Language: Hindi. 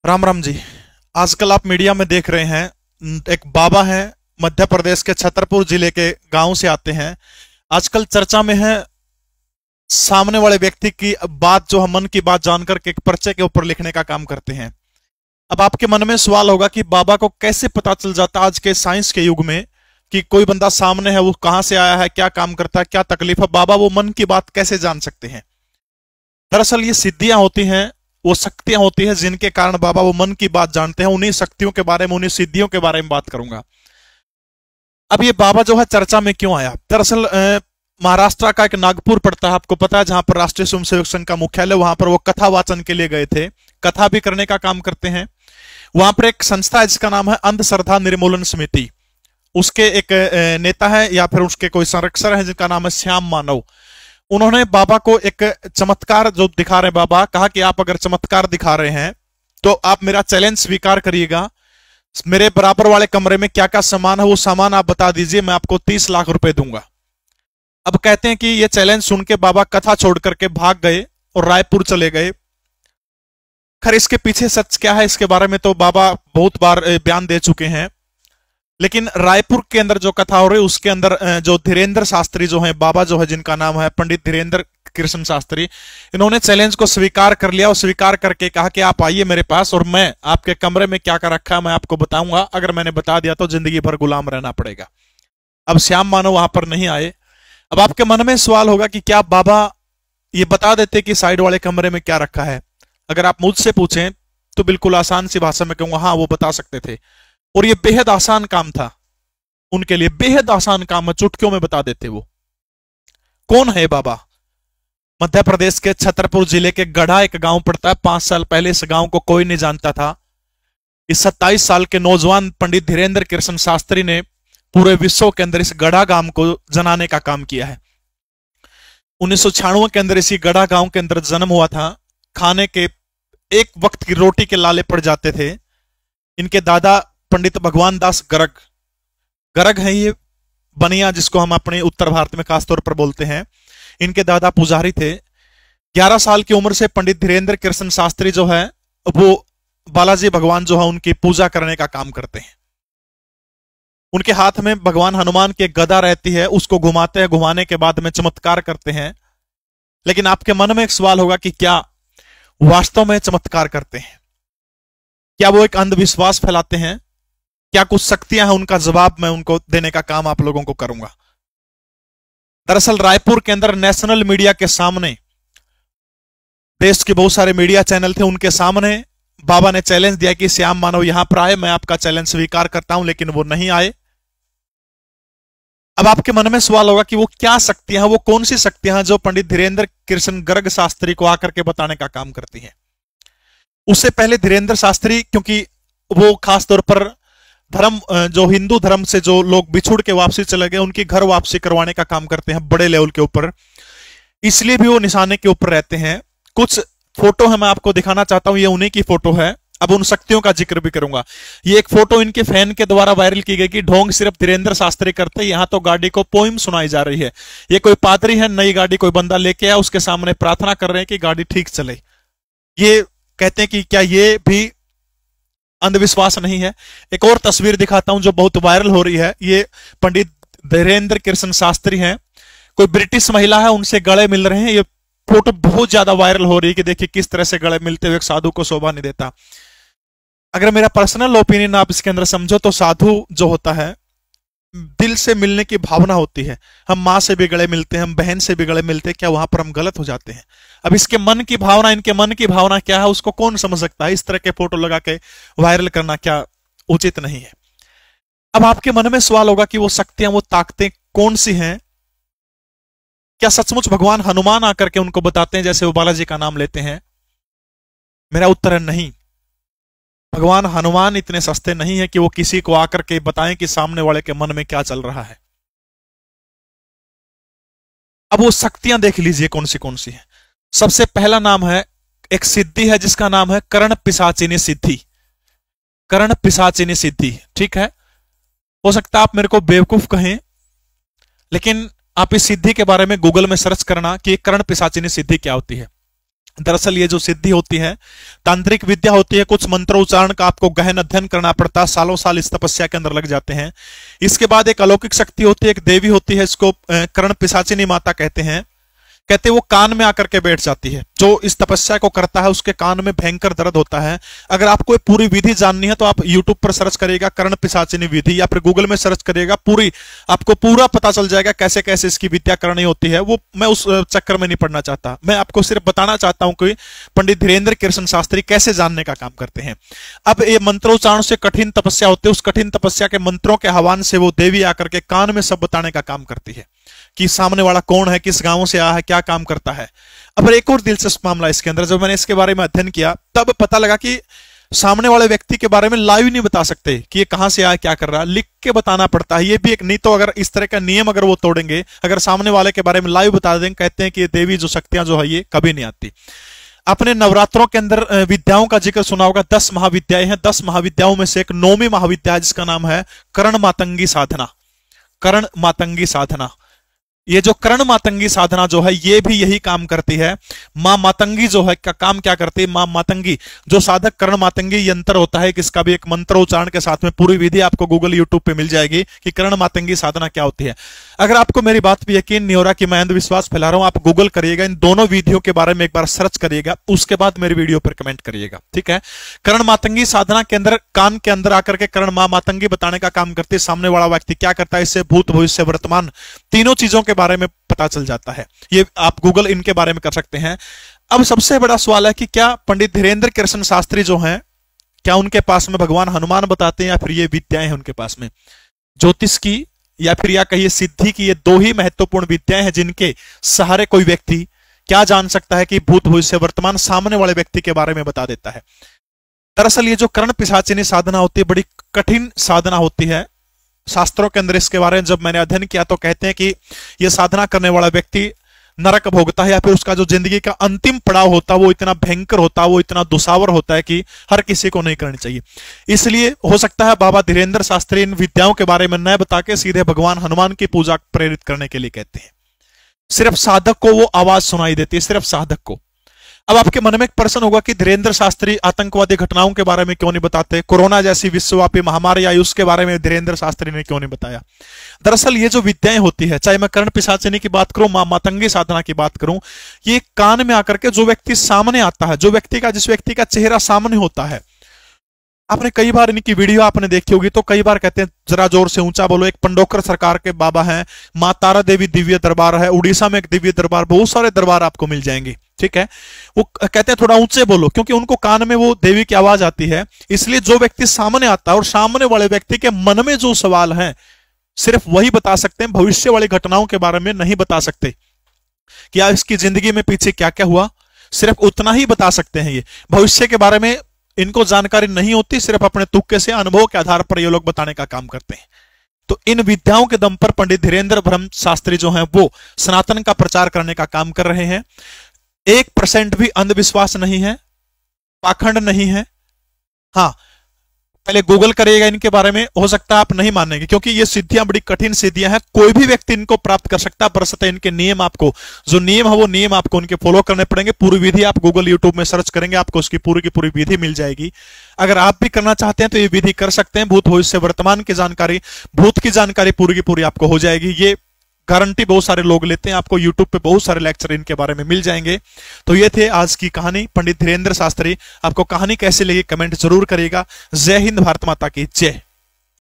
राम राम जी। आजकल आप मीडिया में देख रहे हैं, एक बाबा हैं, मध्य प्रदेश के छतरपुर जिले के गांव से आते हैं। आजकल चर्चा में है, सामने वाले व्यक्ति की बात जो हम मन की बात जानकर के एक पर्चे के ऊपर लिखने का काम करते हैं। अब आपके मन में सवाल होगा कि बाबा को कैसे पता चल जाता आज के साइंस के युग में कि कोई बंदा सामने है, वो कहां से आया है, क्या काम करता है, क्या तकलीफ है, बाबा वो मन की बात कैसे जान सकते हैं। दरअसल ये सिद्धियां होती हैं, वो शक्तियां होती है जिनके कारण बाबा वो मन की बात जानते हैं। उन्हीं शक्तियों के बारे में, उन्हीं सिद्धियों के बारे में बात करूंगा। अब ये बाबा जो है चर्चा में क्यों आया। दरअसल महाराष्ट्र का एक नागपुर पड़ता है, आपको पता है, जहां पर राष्ट्रीय स्वयंसेवक संघ का मुख्यालय, वहां पर वो कथा वाचन के लिए गए थे, कथा भी करने का काम करते हैं। वहां पर एक संस्था है जिसका नाम है अंधश्रद्धा निर्मूलन समिति। उसके एक नेता है या फिर उसके कोई संरक्षक है जिनका नाम है श्याम मानव। उन्होंने बाबा को एक चमत्कार जो दिखा रहे हैं, बाबा कहा कि आप अगर चमत्कार दिखा रहे हैं तो आप मेरा चैलेंज स्वीकार करिएगा। मेरे बराबर वाले कमरे में क्या क्या सामान है, वो सामान आप बता दीजिए, मैं आपको 30 लाख रुपए दूंगा। अब कहते हैं कि ये चैलेंज सुन के बाबा कथा छोड़ करके भाग गए और रायपुर चले गए। खैर इसके पीछे सच क्या है, इसके बारे में तो बाबा बहुत बार बयान दे चुके हैं। लेकिन रायपुर के अंदर जो कथा हो रही है उसके अंदर जो धीरेन्द्र शास्त्री जो है, बाबा जो है जिनका नाम है पंडित धीरेन्द्र कृष्ण शास्त्री, इन्होंने चैलेंज को स्वीकार कर लिया और स्वीकार करके कहा कि आप आइए मेरे पास और मैं आपके कमरे में क्या क्या रखा है मैं आपको बताऊंगा। अगर मैंने बता दिया तो जिंदगी भर गुलाम रहना पड़ेगा। अब श्याम मानव वहां पर नहीं आए। अब आपके मन में सवाल होगा कि क्या बाबा ये बता देते कि साइड वाले कमरे में क्या रखा है। अगर आप मुझसे पूछें तो बिल्कुल आसान सी भाषा में कहूंगा, हाँ वो बता सकते थे। और ये बेहद आसान काम था उनके लिए, बेहद आसान काम है, चुटकियों में बता देते वो। कौन है बाबा। मध्य प्रदेश के छतरपुर जिले के गढ़ा एक गांव पड़ता है। 5 साल पहले इस गांव को कोई नहीं जानता था। इस 27 साल के नौजवान पंडित धीरेन्द्र कृष्ण शास्त्री ने पूरे विश्व के अंदर इस गढ़ा गांव को जनाने का काम किया है। 1996 के अंदर इसी गढ़ा गांव के अंदर जन्म हुआ था। खाने के एक वक्त की रोटी के लाले पड़ जाते थे। इनके दादा पंडित भगवान दास गर्ग, गर्ग है ये बनिया जिसको हम अपने उत्तर भारत में खासतौर पर बोलते हैं। इनके दादा पुजारी थे। 11 साल की उम्र से पंडित धीरेन्द्र कृष्ण शास्त्री जो है वो बालाजी भगवान जो है उनकी पूजा करने का काम करते हैं। उनके हाथ में भगवान हनुमान की एक गदा रहती है, उसको घुमाते हैं, घुमाने के बाद में चमत्कार करते हैं। लेकिन आपके मन में एक सवाल होगा कि क्या वास्तव में चमत्कार करते हैं, क्या वो एक अंधविश्वास फैलाते हैं, क्या कुछ शक्तियां हैं। उनका जवाब मैं उनको देने का काम आप लोगों को करूंगा। दरअसल रायपुर के अंदर नेशनल मीडिया के सामने, देश के बहुत सारे मीडिया चैनल थे, उनके सामने बाबा ने चैलेंज दिया कि श्याम मानव यहां पर आए, मैं आपका चैलेंज स्वीकार करता हूं। लेकिन वो नहीं आए। अब आपके मन में सवाल होगा कि वो क्या शक्तियां हैं, वो कौन सी शक्तियां हैं जो पंडित धीरेन्द्र कृष्ण गर्ग शास्त्री को आकर के बताने का काम करती हैं। उससे पहले धीरेन्द्र शास्त्री, क्योंकि वो खासतौर पर धर्म, जो हिंदू धर्म से जो लोग बिछुड़ के वापसी चले गए उनकी घर वापसी करवाने का काम करते हैं बड़े लेवल के ऊपर, इसलिए भी वो निशाने के ऊपर रहते हैं। कुछ फोटो है मैं आपको दिखाना चाहता हूं, ये उन्हीं की फोटो है। अब उन शक्तियों का जिक्र भी करूंगा। ये एक फोटो इनके फैन के द्वारा वायरल की गई कि ढोंग सिर्फ धीरेन्द्र शास्त्री करते, यहां तो गाड़ी को पोइम सुनाई जा रही है। ये कोई पादरी है, नई गाड़ी कोई बंदा लेके आया, उसके सामने प्रार्थना कर रहे हैं कि गाड़ी ठीक चले। ये कहते हैं कि क्या ये भी अंधविश्वास नहीं है। एक और तस्वीर दिखाता हूं जो बहुत वायरल हो रही है। ये पंडित धीरेन्द्र कृष्ण शास्त्री हैं, कोई ब्रिटिश महिला है, उनसे गले मिल रहे हैं। ये फोटो बहुत ज्यादा वायरल हो रही है कि देखिए किस तरह से गले मिलते हुए एक साधु को शोभा नहीं देता। अगर मेरा पर्सनल ओपिनियन आप इसके अंदर समझो तो साधु जो होता है दिल से मिलने की भावना होती है। हम माँ से भी गले मिलते हैं, हम बहन से भी गले मिलते हैं, क्या वहां पर हम गलत हो जाते हैं। अब इसके मन की भावना, इनके मन की भावना क्या है उसको कौन समझ सकता है। इस तरह के फोटो लगा के वायरल करना क्या उचित नहीं है। अब आपके मन में सवाल होगा कि वो शक्तियां, वो ताकतें कौन सी हैं। क्या सचमुच भगवान हनुमान आकर के उनको बताते हैं जैसे वो बालाजी का नाम लेते हैं। मेरा उत्तर है नहीं। भगवान हनुमान इतने सस्ते नहीं है कि वो किसी को आकर के बताएं कि सामने वाले के मन में क्या चल रहा है। अब वो शक्तियां देख लीजिए कौन सी है। सबसे पहला नाम है, एक सिद्धि है जिसका नाम है कर्ण पिशाचिनी सिद्धि। कर्ण पिशाचिनी सिद्धि, ठीक है। हो सकता है आप मेरे को बेवकूफ कहें, लेकिन आप इस सिद्धि के बारे में गूगल में सर्च करना कि कर्ण पिशाचिनी सिद्धि क्या होती है। दरअसल ये जो सिद्धि होती है तांत्रिक विद्या होती है, कुछ मंत्रोच्चारण का आपको गहन अध्ययन करना पड़ता है, सालों साल इस तपस्या के अंदर लग जाते हैं। इसके बाद एक अलौकिक शक्ति होती है, एक देवी होती है, इसको कर्ण पिशाचिनी माता कहते हैं। कहते वो कान में आकर के बैठ जाती है, जो इस तपस्या को करता है उसके कान में भयंकर दर्द होता है। अगर आपको पूरी विधि जाननी है तो आप YouTube पर सर्च करिएगा कर्ण पिशाचिनी विधि, या फिर गूगल में सर्च करिएगा, आपको पूरा पता चल जाएगा कैसे कैसे इसकी विद्या करनी होती है। वो मैं उस चक्कर में नहीं पड़ना चाहता, मैं आपको सिर्फ बताना चाहता हूं कि पंडित धीरेन्द्र कृष्ण शास्त्री कैसे जानने का काम करते हैं। अब ये मंत्रोच्चारण से कठिन तपस्या होती है, उस कठिन तपस्या के मंत्रों के आह्वान से वो देवी आकर के कान में सब बताने का काम करती है कि सामने वाला कौन है, किस गांव से आया है, क्या काम करता है। अब एक और दिलचस्प मामला इसके अंदर, जब मैंने इसके बारे में अध्ययन किया तब पता लगा कि सामने वाले व्यक्ति के बारे में लाइव नहीं बता सकते कि ये कहां से आया, क्या कर रहा है, लिख के बताना पड़ता है। ये भी एक, नहीं तो अगर इस तरह का नियम अगर वो तोड़ेंगे, अगर सामने वाले के बारे में लाइव बता देंगे, कहते हैं कि ये देवी जो शक्तियां जो है ये कभी नहीं आती। अपने नवरात्रों के अंदर विद्याओं का जिक्र सुना होगा, 10 महाविद्याएं हैं। 10 महाविद्याओं में से एक 9वीं महाविद्या है जिसका नाम है कर्ण मातंगी साधना। कर्ण मातंगी साधना, ये जो कर्ण मातंगी साधना जो है ये भी यही काम करती है। मां मातंगी जो है का काम क्या करती है, मां मातंगी जो साधक कर्ण मातंगी यंत्र होता है, किसका भी एक मंत्र उच्चारण के साथ में पूरी विधि आपको गूगल यूट्यूब पे मिल जाएगी कि कर्ण मातंगी साधना क्या होती है। अगर आपको मेरी बात पे यकीन नहीं हो रहा कि मैं अंधविश्वास फैला रहा हूं, आप गूगल करिएगा, इन दोनों विधियों के बारे में एक बार सर्च करिएगा, उसके बाद मेरी वीडियो पर कमेंट करिएगा, ठीक है। कर्ण मातंगी साधना के अंदर कान के अंदर आकर के कर्ण मां मातंगी बताने का काम करती है। सामने वाला व्यक्ति क्या करता है, इससे भूत भविष्य वर्तमान तीनों चीजों के बारे में पता चल जाता है। ये आप गूगल इनके बारे में कर सकते हैं। अब सबसे बड़ा सवाल है कि क्या पंडित धीरेन्द्र कृष्ण शास्त्री जो हैं, क्या उनके पास में भगवान हनुमान बताते हैं या फिर ये विद्याएं हैं उनके पास में, ज्योतिष की या फिर या कहिए सिद्धि की। ये 2 ही महत्वपूर्ण विद्याएं हैं जिनके सहारे कोई व्यक्ति क्या जान सकता है कि भूत भविष्य वर्तमान सामने वाले व्यक्ति के बारे में बता देता है। दरअसल ये जो कर्ण पिशाचिनी साधना होती है बड़ी कठिन साधना होती है। शास्त्रों के अंदर इसके बारे में जब मैंने अध्ययन किया तो कहते हैं कि यह साधना करने वाला व्यक्ति नरक भोगता है, या फिर उसका जो जिंदगी का अंतिम पड़ाव होता है वो इतना भयंकर होता है, वो इतना दुसावर होता है कि हर किसी को नहीं करनी चाहिए। इसलिए हो सकता है बाबा धीरेन्द्र शास्त्री इन विद्याओं के बारे में न बता के सीधे भगवान हनुमान की पूजा प्रेरित करने के लिए कहते हैं। सिर्फ साधक को वो आवाज सुनाई देती है, सिर्फ साधक को। अब आपके मन में एक प्रश्न होगा कि धीरेन्द्र शास्त्री आतंकवादी घटनाओं के बारे में क्यों नहीं बताते, कोरोना जैसी विश्वव्यापी महामारी आई उसके बारे में धीरेन्द्र शास्त्री ने क्यों नहीं बताया। दरअसल ये जो विद्याएं होती है, चाहे मैं कर्ण पिशाचिनी की बात करूं, मां मातंगी साधना की बात करूं, ये कान में आकर के जो व्यक्ति सामने आता है, जो व्यक्ति का जिस व्यक्ति का चेहरा सामने होता है, आपने कई बार इनकी वीडियो आपने देखी होगी तो कई बार कहते हैं जरा जोर से ऊंचा बोलो। एक पंडोकर सरकार के बाबा हैं, मां तारा देवी दिव्य दरबार है, उड़ीसा में एक दिव्य दरबार, बहुत सारे दरबार आपको मिल जाएंगे, ठीक है। वो कहते हैं थोड़ा ऊंचे बोलो क्योंकि उनको कान में वो देवी की आवाज आती है। इसलिए जो व्यक्ति सामने आता है और सामने वाले व्यक्ति के मन में जो सवाल है सिर्फ वही बता सकते हैं, भविष्य वाली घटनाओं के बारे में नहीं बता सकते। क्या इसकी जिंदगी में पीछे क्या क्या हुआ, सिर्फ उतना ही बता सकते हैं। ये भविष्य के बारे में इनको जानकारी नहीं होती, सिर्फ अपने तुक्के से अनुभव के आधार पर ये लोग बताने का काम करते हैं। तो इन विद्याओं के दम पर पंडित धीरेन्द्र ब्रह्म शास्त्री जो हैं वो सनातन का प्रचार करने का काम कर रहे हैं। 1% भी अंधविश्वास नहीं है, पाखंड नहीं है। हाँ, पहले गूगल करिएगा इनके बारे में, हो सकता है आप नहीं मानेंगे क्योंकि ये सिद्धियां बड़ी कठिन सिद्धियां हैं। कोई भी व्यक्ति इनको प्राप्त कर सकता है, बशर्ते इनके नियम, आपको जो नियम है वो नियम आपको उनके फॉलो करने पड़ेंगे। पूरी विधि आप गूगल यूट्यूब में सर्च करेंगे, आपको उसकी पूरी की पूरी विधि मिल जाएगी। अगर आप भी करना चाहते हैं तो ये विधि कर सकते हैं। भूत भविष्य वर्तमान की जानकारी, भूत की जानकारी पूरी की पूरी आपको हो जाएगी। ये गारंटी बहुत सारे लोग लेते हैं, आपको YouTube पे बहुत सारे लेक्चर इनके बारे में मिल जाएंगे। तो ये थे आज की कहानी, पंडित धीरेन्द्र शास्त्री। आपको कहानी कैसी लगी कमेंट जरूर करिएगा। जय हिंद, भारत माता की जय।